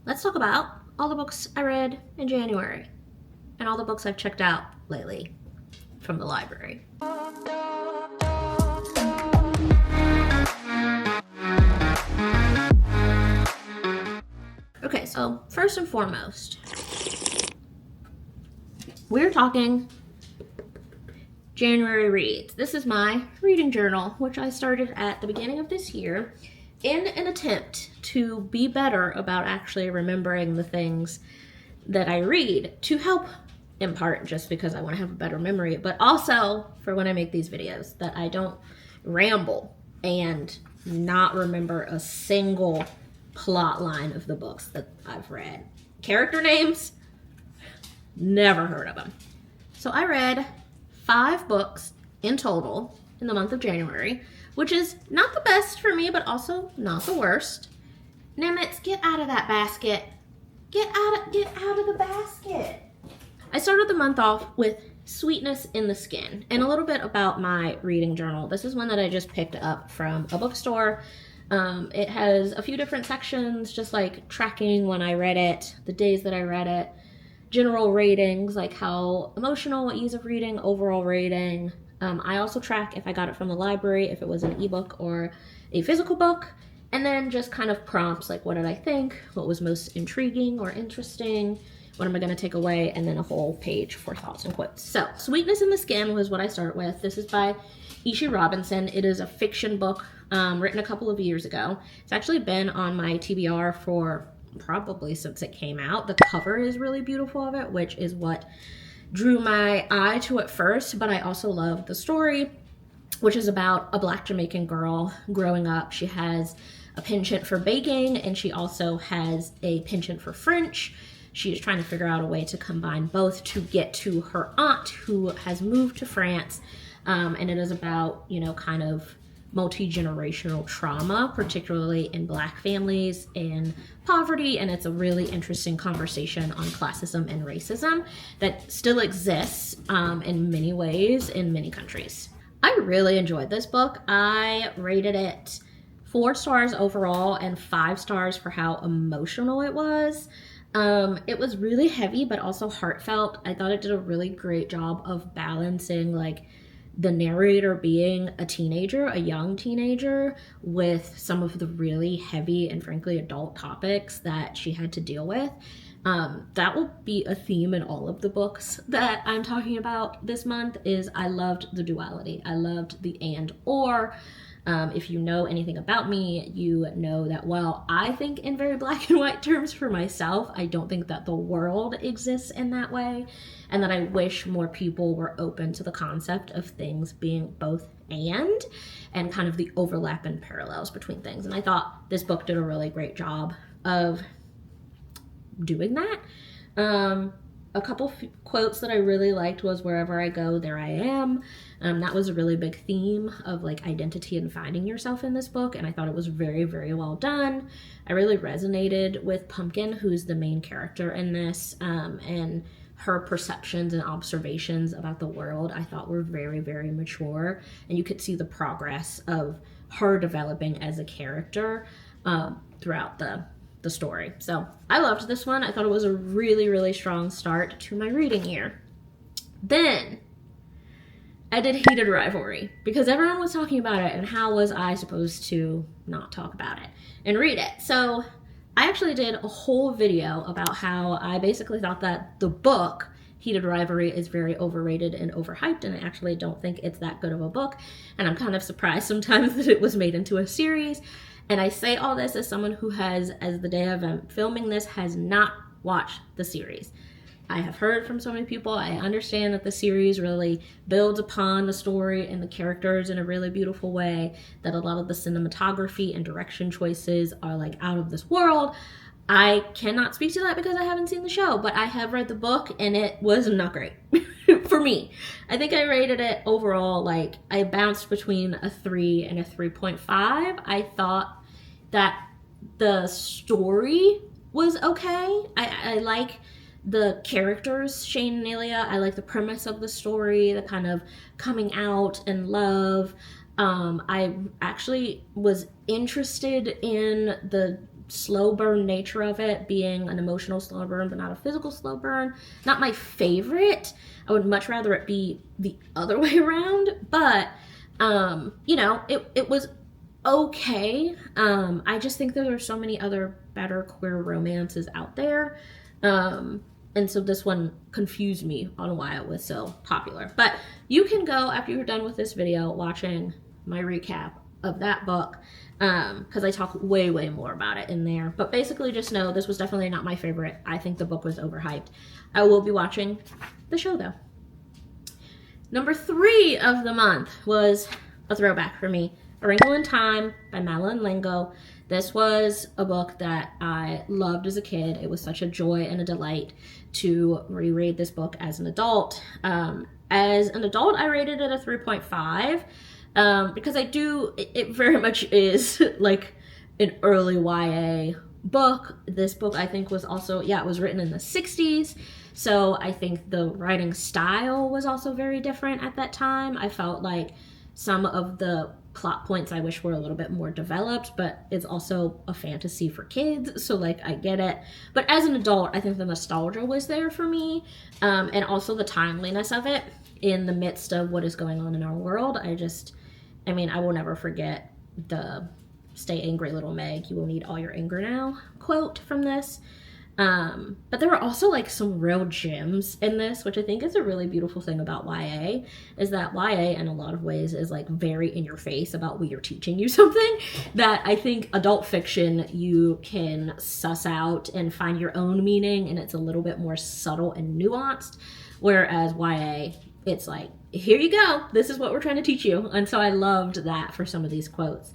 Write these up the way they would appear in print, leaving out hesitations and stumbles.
let's talk about all the books I read in January and all the books I've checked out lately from the library. Okay, so first and foremost, we're talking January reads. This is my reading journal, which I started at the beginning of this year in an attempt to be better about actually remembering the things that I read, to help in part just because I want to have a better memory, but also for when I make these videos that I don't ramble and not remember a single plot line of the books that I've read. Character names, never heard of them. So I read 5 books in total in the month of January, which is not the best for me, but also not the worst. Nimitz, get out of that basket. Get out of the basket. I started the month off with Sweetness in the Skin, and a little bit about my reading journal. This is one that I just picked up from a bookstore. It has a few different sections, just like tracking when I read it, the days that I read it, general ratings, like how emotional, ease of reading, overall rating. I also track if I got it from the library, if it was an ebook or a physical book, and then just kind of prompts like what did I think, what was most intriguing or interesting, what am I going to take away, and then a whole page for thoughts and quotes. So Sweetness in the Skin was what I start with. This is by Ishi Robinson. It is a fiction book written a couple of years ago. It's actually been on my TBR for probably since it came out. The cover is really beautiful of it, which is what drew my eye to it first, but I also love the story, which is about a Black Jamaican girl growing up. She has a penchant for baking, and she also has a penchant for French. She is trying to figure out a way to combine both to get to her aunt who has moved to France, and it is about, you know, kind of multi-generational trauma, particularly in Black families and poverty, and it's a really interesting conversation on classism and racism that still exists in many ways in many countries. I really enjoyed this book. I rated it 4 stars overall and 5 stars for how emotional it was. It was really heavy but also heartfelt. I thought it did a really great job of balancing like the narrator being a teenager, a young teenager, with some of the really heavy and frankly adult topics that she had to deal with. That will be a theme in all of the books that I'm talking about this month. Is I loved the duality. I loved the and or. If you know anything about me, you know that while I think in very black and white terms for myself, I don't think that the world exists in that way, and that I wish more people were open to the concept of things being both and kind of the overlap and parallels between things. And I thought this book did a really great job of doing that. A couple quotes that I really liked was "Wherever I go, there I am." That was a really big theme of like identity and finding yourself in this book, and I thought it was very, very well done. I really resonated with Pumpkin, who's the main character in this, and her perceptions and observations about the world I thought were very, very mature, and you could see the progress of her developing as a character throughout the story. So I loved this one. I thought it was a really, really strong start to my reading year. Then I did Heated Rivalry because everyone was talking about it, and how was I supposed to not talk about it and read it? So I actually did a whole video about how I basically thought that the book Heated Rivalry is very overrated and overhyped, and I actually don't think it's that good of a book, and I'm kind of surprised sometimes that it was made into a series. And I say all this as someone who has, as the day of filming this, has not watched the series. I have heard from so many people. I understand that the series really builds upon the story and the characters in a really beautiful way, that a lot of the cinematography and direction choices are like out of this world. I cannot speak to that because I haven't seen the show, but I have read the book and it was not great for me. I think I rated it overall, like I bounced between a 3 and a 3.5. I thought that the story was okay. I like the characters, Shane and Alia. I like the premise of the story, the kind of coming out and love. I actually was interested in the slow burn nature of it, being an emotional slow burn but not a physical slow burn, not my favorite. I would much rather it be the other way around, but you know, it was okay. I just think that there's so many other better queer romances out there, and so this one confused me on why it was so popular. But you can go, after you're done with this video, watching my recap of that book, because I talk way more about it in there. But basically just know this was definitely not my favorite. I think the book was overhyped. I will be watching the show though. Number 3 of the month was a throwback for me, A Wrinkle in Time by Madeleine L'Engle. This was a book that I loved as a kid. It was such a joy and a delight to reread this book as an adult. As an adult, I rated it a 3.5 because it very much is like an early YA book. This book, I think, was also, it was written in the 60s. So I think the writing style was also very different at that time. I felt like some of the plot points I wish were a little bit more developed, but it's also a fantasy for kids, so like I get it. But as an adult, I think the nostalgia was there for me, and also the timeliness of it in the midst of what is going on in our world. I will never forget the "Stay angry, little Meg, you will need all your anger now" quote from this. But there were also like some real gems in this, which I think is a really beautiful thing about YA, is that YA in a lot of ways is like very in your face about we are teaching you something that I think adult fiction you can suss out and find your own meaning, and it's a little bit more subtle and nuanced, whereas YA, it's like, here you go, this is what we're trying to teach you. And so I loved that for some of these quotes.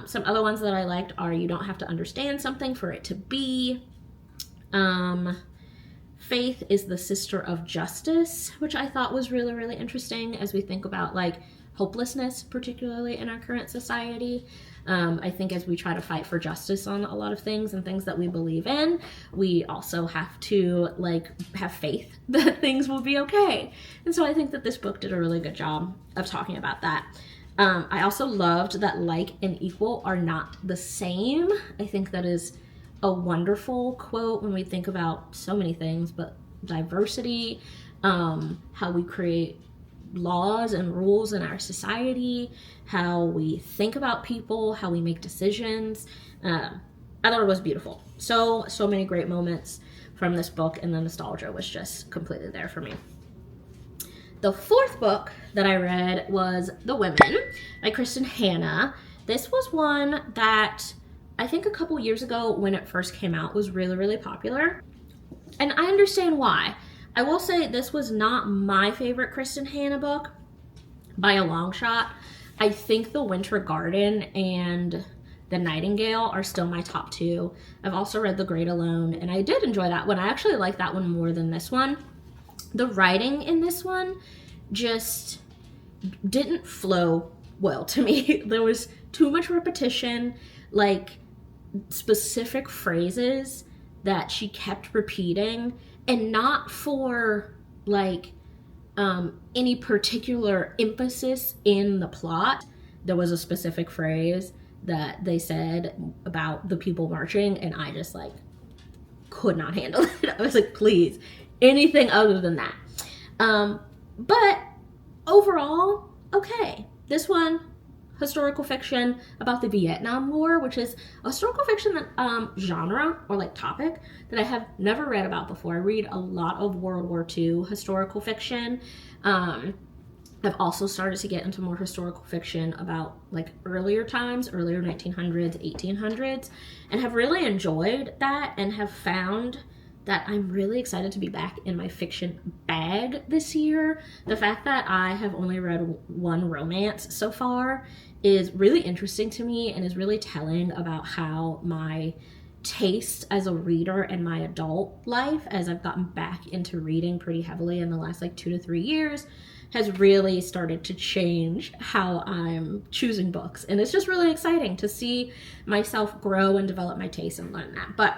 Some other ones that I liked are, you don't have to understand something for it to be. Faith is the sister of justice, which I thought was really interesting as we think about like hopelessness, particularly in our current society. I think as we try to fight for justice on a lot of things and things that we believe in, we also have to like have faith that things will be okay. And so I think that this book did a really good job of talking about that. I also loved that like and equal are not the same. I think that is a wonderful quote when we think about so many things, but diversity, how we create laws and rules in our society, how we think about people, how we make decisions. I thought it was beautiful. So many great moments from this book, and the nostalgia was just completely there for me. The 4th book that I read was The Women by Kristin Hannah. This was one that I think a couple years ago when it first came out was really popular, and I understand why. I will say this was not my favorite Kristin Hannah book by a long shot. I think The Winter Garden and The Nightingale are still my top 2. I've also read The Great Alone, and I did enjoy that one. I actually like that one more than this one. The writing in this one just didn't flow well to me. There was too much repetition, like specific phrases that she kept repeating, and not for like any particular emphasis in the plot. There was a specific phrase that they said about the people marching, and I just like could not handle it. I was like, please, anything other than that. But overall, okay. This one, historical fiction about the Vietnam War, which is a historical fiction that, genre or like topic that I have never read about before. I read a lot of World War II historical fiction. I've also started to get into more historical fiction about like earlier times, earlier 1900s, 1800s, and have really enjoyed that, and have found that I'm really excited to be back in my fiction bag this year. The fact that I have only read one romance so far is really interesting to me, and is really telling about how my taste as a reader and my adult life, as I've gotten back into reading pretty heavily in the last like 2 to 3 years, has really started to change how I'm choosing books. And it's just really exciting to see myself grow and develop my taste and learn that. But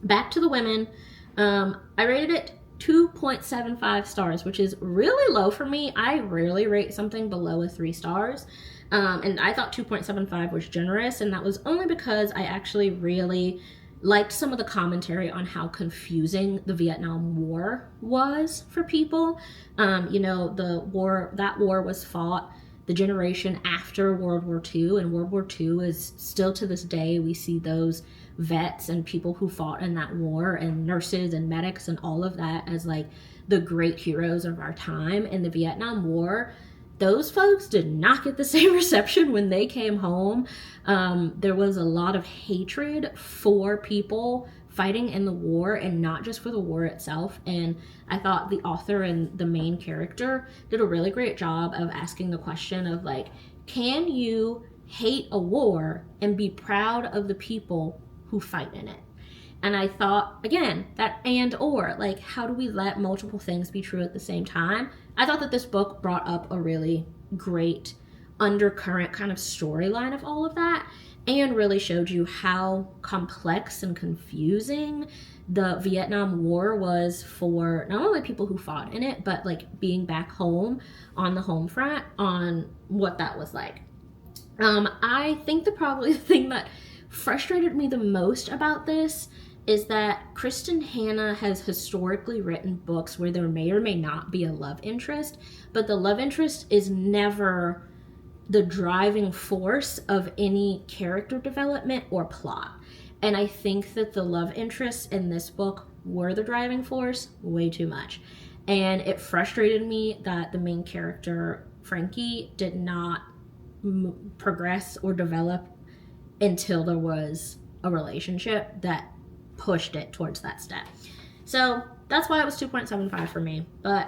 back to The Women. I rated it 2.75 stars, which is really low for me. I rarely rate something below a 3 stars. And I thought 2.75 was generous, and that was only because I actually really liked some of the commentary on how confusing the Vietnam War was for people. That war was fought the generation after World War II, and World War II is still to this day, we see those vets and people who fought in that war and nurses and medics and all of that as like the great heroes of our time. In the Vietnam War, those folks did not get the same reception when they came home. There was a lot of hatred for people fighting in the war, and not just for the war itself. And I thought the author and the main character did a really great job of asking the question of like, can you hate a war and be proud of the people who fight in it? And I thought, again, that and or, like, how do we let multiple things be true at the same time? I thought that this book brought up a really great undercurrent kind of storyline of all of that, and really showed you how complex and confusing the Vietnam War was for not only people who fought in it, but like being back home on the home front, on what that was like. I think probably the thing that frustrated me the most about this is that Kristin Hannah has historically written books where there may or may not be a love interest, but the love interest is never the driving force of any character development or plot. And I think that the love interests in this book were the driving force way too much. And it frustrated me that the main character, Frankie, did not progress or develop until there was a relationship that pushed it towards that step. So that's why it was 2.75 for me. But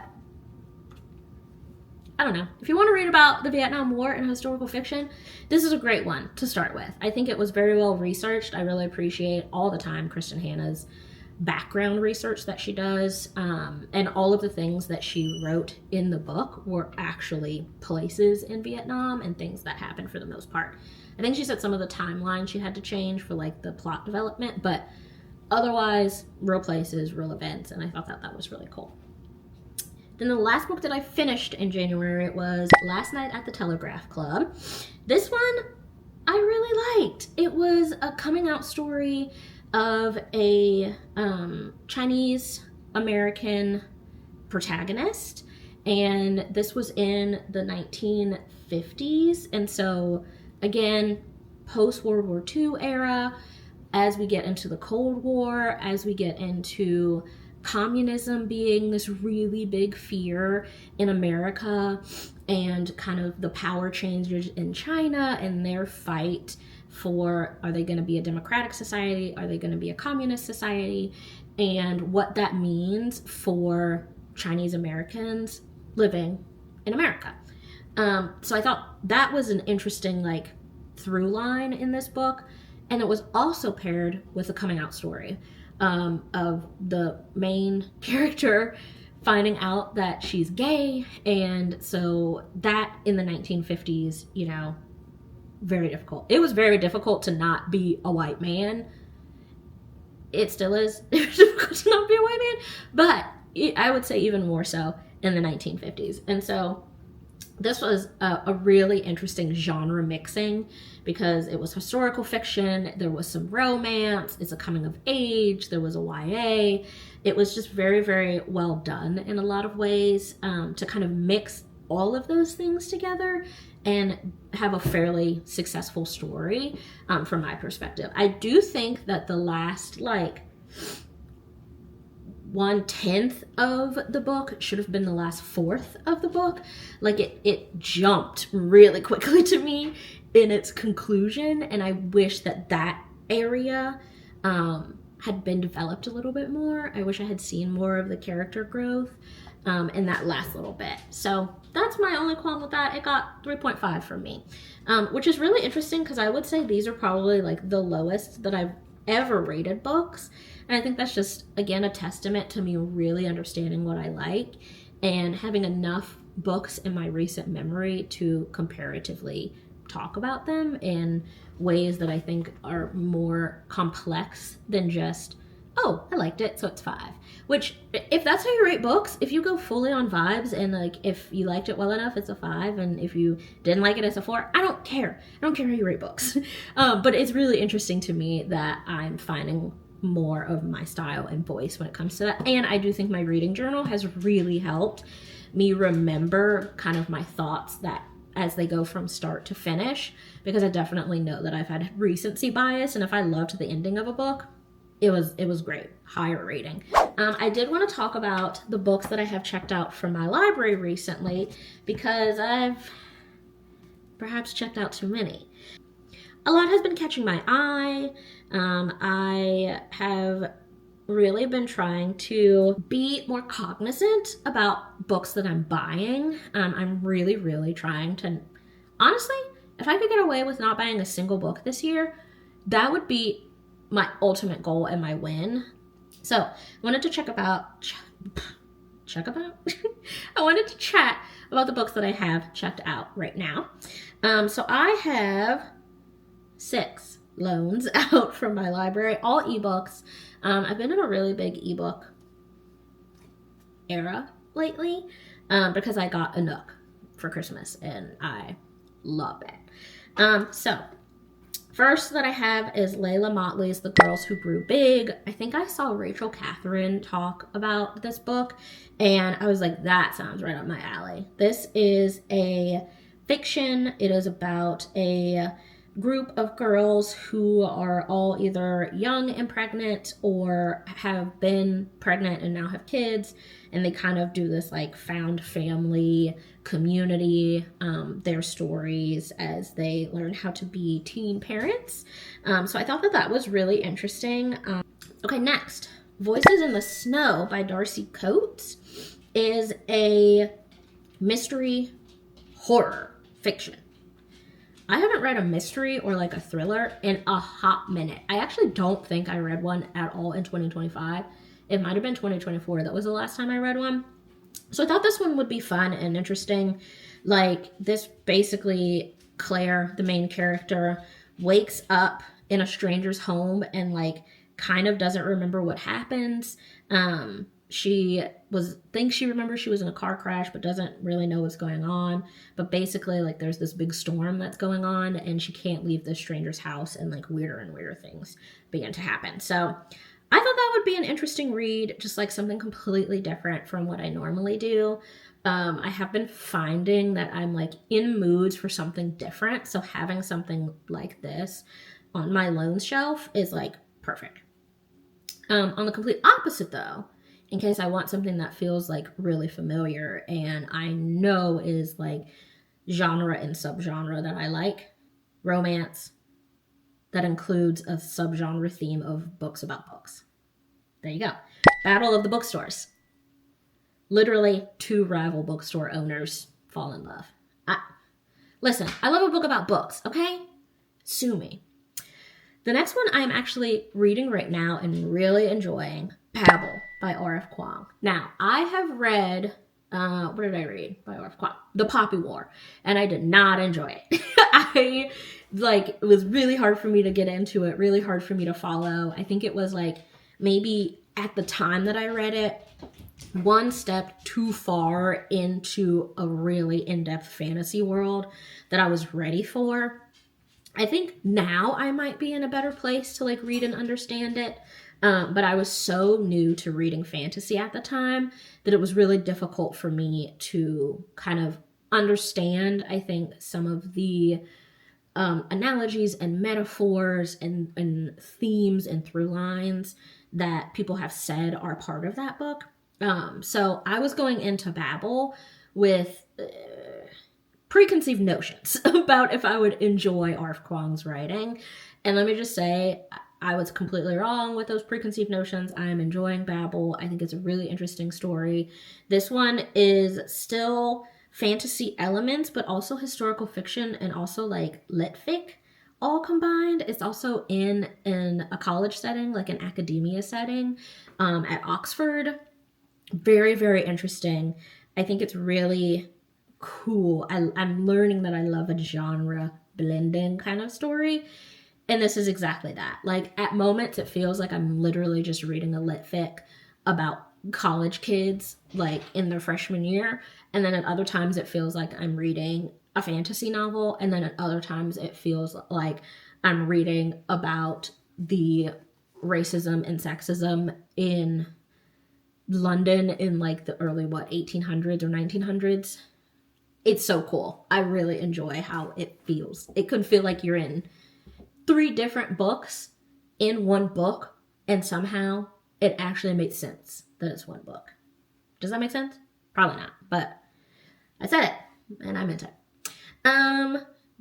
I don't know. If you want to read about the Vietnam War in historical fiction, this is a great one to start with. I think it was very well researched. I really appreciate all the time Kristin Hannah's background research that she does, and all of the things that she wrote in the book were actually places in Vietnam and things that happened for the most part. I think she said some of the timeline she had to change for like the plot development, but otherwise real places, real events, and I thought that was really cool. Then the last book that I finished in January was Last Night at the Telegraph Club. This one I really liked. It was a coming out story of a Chinese American protagonist, and this was in the 1950s, and so again, post World War II era, as we get into the Cold War, as we get into communism being this really big fear in America, and kind of the power changes in China and their fight for, are they going to be a democratic society? Are they going to be a communist society? And what that means for Chinese Americans living in America. So I thought that was an interesting like through line in this book. And it was also paired with a coming out story of the main character finding out that she's gay. And so that in the 1950s, you know, very difficult. It was very difficult to not be a white man. It still is difficult to not be a white man, but I would say even more so in the 1950s. And so this was a really interesting genre mixing because it was historical fiction, there was some romance, it's a coming of age, there was a YA. It was just very, very well done in a lot of ways, to kind of mix all of those things together and have a fairly successful story, from my perspective. I do think that the last like 1/10 of the book should have been the last 1/4 of the book. Like it jumped really quickly to me in its conclusion, and I wish that area had been developed a little bit more. I wish I had seen more of the character growth in that last little bit. So that's my only qualm with that. It got 3.5 from me, which is really interesting because I would say these are probably like the lowest that I've ever rated books. And I think that's just, again, a testament to me really understanding what I like and having enough books in my recent memory to comparatively talk about them in ways that I think are more complex than just, oh, I liked it, so it's 5. Which, if that's how you rate books, if you go fully on vibes and like if you liked it well enough, it's a 5, and if you didn't like it, it's a 4. I don't care. I don't care how you rate books. But it's really interesting to me that I'm finding more of my style and voice when it comes to that. And I do think my reading journal has really helped me remember kind of my thoughts that as they go from start to finish, because I definitely know that I've had recency bias, and if I loved the ending of a book, it was great. Higher rating. I did want to talk about the books that I have checked out from my library recently, because I've perhaps checked out too many. A lot has been catching my eye. I have really been trying to be more cognizant about books that I'm buying. I'm really trying to, honestly, if I could get away with not buying a single book this year, that would be my ultimate goal and my win. So I wanted to I wanted to chat about the books that I have checked out right now. So I have 6 loans out from my library, all ebooks. I've been in a really big ebook era lately because I got a Nook for Christmas and I love it. So first that I have is Layla Motley's The Girls Who Grew Big. I think I saw Rachel Catherine talk about this book, and I was like, that sounds right up my alley. This is a fiction. It is about a group of girls who are all either young and pregnant or have been pregnant and now have kids, and they kind of do this like found family community, their stories as they learn how to be teen parents. So I thought that was really interesting. Okay, next, Voices in the Snow by Darcy Coates is a mystery horror fiction. I haven't read a mystery or like a thriller in a hot minute. I actually don't think I read one at all in 2025. It might have been 2024. That was the last time I read one. So I thought this one would be fun and interesting. Like, this basically, Claire, the main character, wakes up in a stranger's home and like kind of doesn't remember what happens. She thinks she remembers she was in a car crash, but doesn't really know what's going on. But basically, like, there's this big storm that's going on, and she can't leave this stranger's house, and like weirder and weirder things begin to happen. So I thought that would be an interesting read, just like something completely different from what I normally do. I have been finding that I'm like in moods for something different. So having something like this on my loan shelf is like perfect. On the complete opposite though, in case I want something that feels like really familiar and I know is like genre and subgenre that I like, romance that includes a subgenre theme of books about books. There you go. Battle of the Bookstores. Literally 2 rival bookstore owners fall in love. Listen, I love a book about books, okay? Sue me. The next one I'm actually reading right now and really enjoying, Babel by R.F. Kuang. Now, I have read, what did I read by R.F. Kuang? The Poppy War, and I did not enjoy it. It was really hard for me to get into it, really hard for me to follow. I think it was like maybe at the time that I read it, one step too far into a really in-depth fantasy world that I was ready for. I think now I might be in a better place to like read and understand it. But I was so new to reading fantasy at the time that it was really difficult for me to kind of understand, I think, some of the analogies and metaphors and themes and through lines that people have said are part of that book. So I was going into Babel with preconceived notions about if I would enjoy R.F. Kuang's writing. And let me just say, I was completely wrong with those preconceived notions. I am enjoying Babel. I think it's a really interesting story. This one is still fantasy elements, but also historical fiction and also like lit fic all combined. It's also in a college setting, like an academia setting, at Oxford. Very, very interesting. I think it's really cool. I'm learning that I love a genre blending kind of story. And this is exactly that. Like, at moments, it feels like I'm literally just reading a lit fic about college kids, like, in their freshman year. And then at other times, it feels like I'm reading a fantasy novel. And then at other times, it feels like I'm reading about the racism and sexism in London in, like, the early, 1800s or 1900s. It's so cool. I really enjoy how it feels. It could feel like you're in 3 different books in one book, and somehow it actually makes sense that it's one book. Does that make sense? Probably not, but I said it, and I meant it.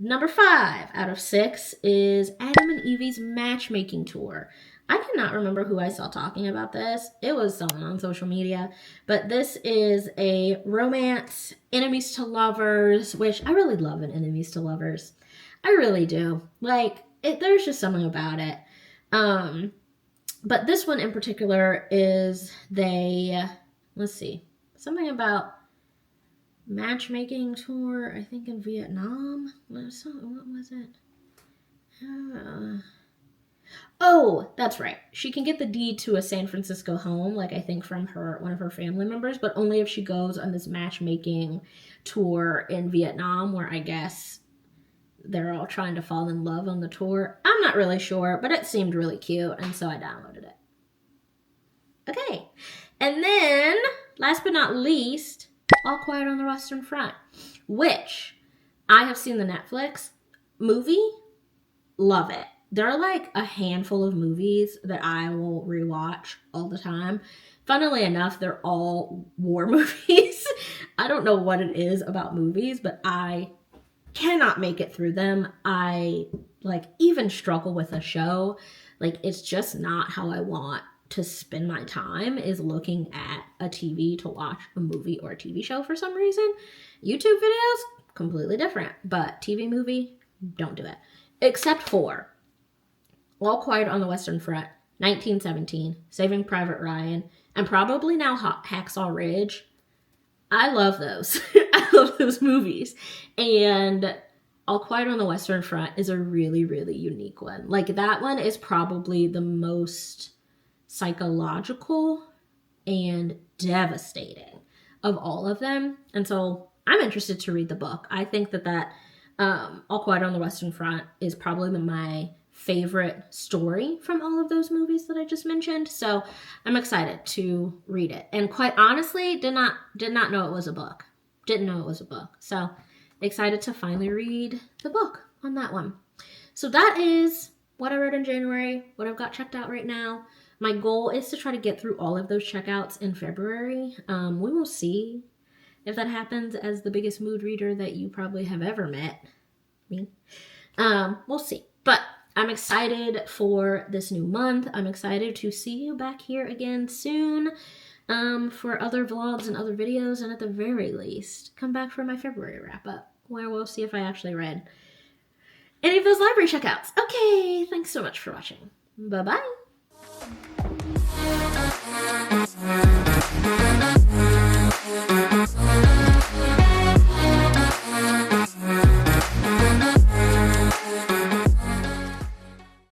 Number 5 out of 6 is Adam and Evie's Matchmaking Tour. I cannot remember who I saw talking about this. It was someone on social media, but this is a romance, enemies to lovers, which I really love an enemies to lovers. I really do. Like, there's just something about it. But this one in particular is let's see, something about matchmaking tour, I think in Vietnam. What was it? Oh, that's right. She can get the deed to a San Francisco home, like I think from one of her family members, but only if she goes on this matchmaking tour in Vietnam, where I guess they're all trying to fall in love on the tour. I'm not really sure, but it seemed really cute, and so I downloaded it. Okay. And then, last but not least, All Quiet on the Western Front, which I have seen the Netflix movie. Love it. There are like a handful of movies that I will rewatch all the time. Funnily enough, they're all war movies. I don't know what it is about movies, but I cannot make it through them. I like even struggle with a show. Like, it's just not how I want to spend my time, is looking at a TV to watch a movie or a TV show for some reason. YouTube videos, completely different, but TV movie, don't do it. Except for All Quiet on the Western Front, 1917, Saving Private Ryan, and probably now Hacksaw Ridge. I love those. I love those movies. And All Quiet on the Western Front is a really, really unique one. Like, that one is probably the most psychological and devastating of all of them. And so I'm interested to read the book. I think that All Quiet on the Western Front is probably my favorite story from all of those movies that I just mentioned. So I'm excited to read it. And quite honestly, did not know it was a book. Didn't know it was a book. So excited to finally read the book on that one. So that is what I read in January, what I've got checked out right now. My goal is to try to get through all of those checkouts in February. We will see if that happens as the biggest mood reader that you probably have ever met. Me. We'll see. But I'm excited for this new month. I'm excited to see you back here again soon for other vlogs and other videos. And at the very least, come back for my February wrap-up, where we'll see if I actually read any of those library checkouts. Okay, thanks so much for watching. Bye-bye.